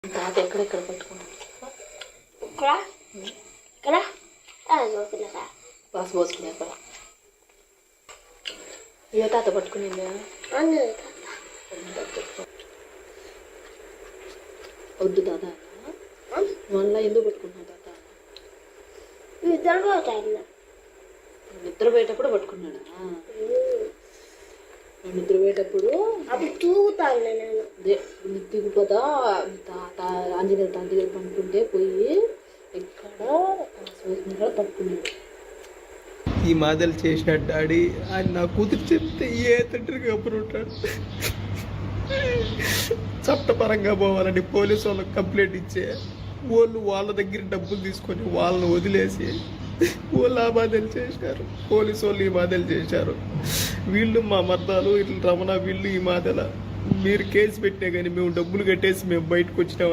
తాత ఎక్కడెక్కడ పట్టుకున్నాడు ఇక్కడ ఇక్కడ బాస్ పోసుకున్నాక ఇక తాత పట్టుకునిందా వద్దు తాత మళ్ళీ ఎందుకు పట్టుకున్నావు తాత నిద్రపోయేటప్పుడు పట్టుకున్నాడా నిద్రపోయేటప్పుడు అప్పుడు తూగుతాను నేను అదే దిగిపోతా తాత ఆంజనేయ తాత దగ్గర పనుకుంటే పోయి ఎక్కడ పట్టుకున్నాడు. ఈ మాదలు చేసినాడు డాడీ ఆయన నా కూతురు చెప్తే ఏ తండ్రికి అప్పుడు ఉంటాడు. చట్టపరంగా పోవాలని పోలీసు వాళ్ళకి కంప్లైంట్ ఇచ్చే వాళ్ళు వాళ్ళ దగ్గర డబ్బులు తీసుకొని వాళ్ళని వదిలేసి వాళ్ళు ఆ బాధలు చేసినారు. పోలీసు వాళ్ళు ఈ బాధలు చేశారు. వీళ్ళు మా మర్దాలు ఇట్లా రమణ వీళ్ళు ఈ మాదల మీరు కేసు పెట్టే కానీ మేము డబ్బులు కట్టేసి మేము బయటకు వచ్చినాం.